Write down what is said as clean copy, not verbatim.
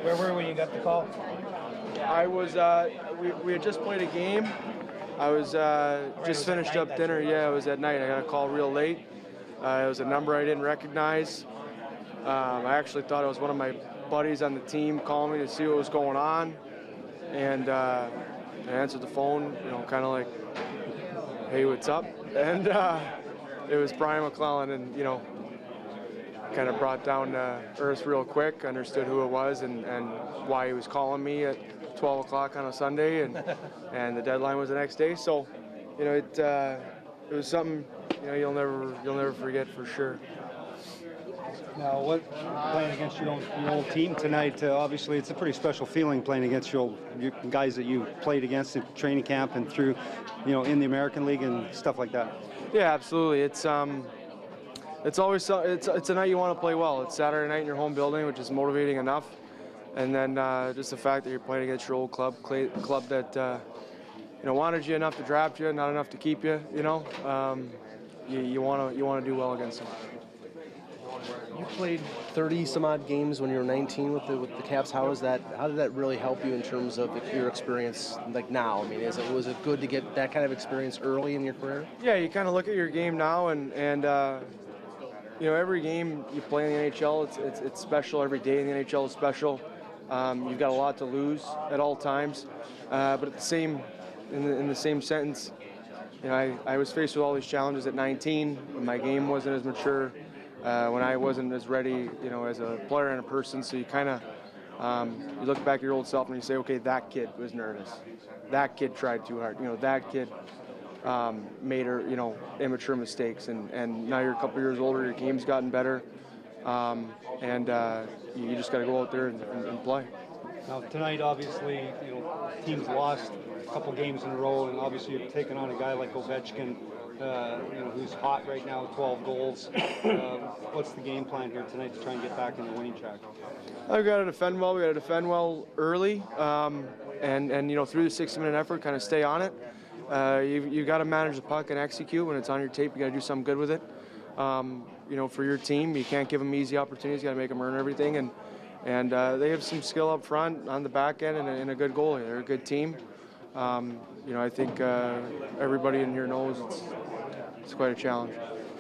Where were we when you got the call? I was, we had just played a game. I was just finished up dinner. Yeah, it was at night. I got a call real late. It was a number I didn't recognize. I actually thought it was one of my buddies on the team calling me to see what was going on. And I answered the phone, kind of like, hey, what's up? And it was Brian McClellan, and, kind of brought down to earth real quick, understood who it was and why he was calling me at 12 o'clock on a Sunday, and the deadline was the next day. So, it was something, you'll never forget for sure. Now, playing against your old team tonight, obviously it's a pretty special feeling playing against your guys that you played against in training camp and through, in the American League and stuff like that. Yeah, absolutely. It's always it's a night you want to play well. It's Saturday night in your home building, which is motivating enough, and then just the fact that you're playing against your old club that wanted you enough to draft you, not enough to keep you. You want to do well against them. You played 30 some odd games when you were 19 with the Caps. How did that really help you in terms of your experience like now? I mean, was it good to get that kind of experience early in your career? Yeah, you kind of look at your game now, and every game you play in the NHL, it's special. Every day in the NHL is special. You've got a lot to lose at all times, but at the same in the same sentence, I was faced with all these challenges at 19. My game wasn't as mature. When I wasn't as ready, as a player and a person, so you kind of you look back at your old self and you say, okay, that kid was nervous, that kid tried too hard, that kid made immature mistakes, and now you're a couple years older, your game's gotten better, and you just got to go out there and play. Now tonight, obviously, teams lost a couple games in a row, and obviously you're taking on a guy like Ovechkin. Who's hot right now, 12 goals. What's the game plan here tonight to try and get back in the winning track? I've got to defend well. We got to defend well early, and through the 60-minute effort, kind of stay on it. You got to manage the puck and execute. When it's on your tape, you got to do something good with it. For your team, you can't give them easy opportunities. You got to make them earn everything, and they have some skill up front on the back end and a good goalie. They're a good team. I think everybody in here knows it's quite a challenge.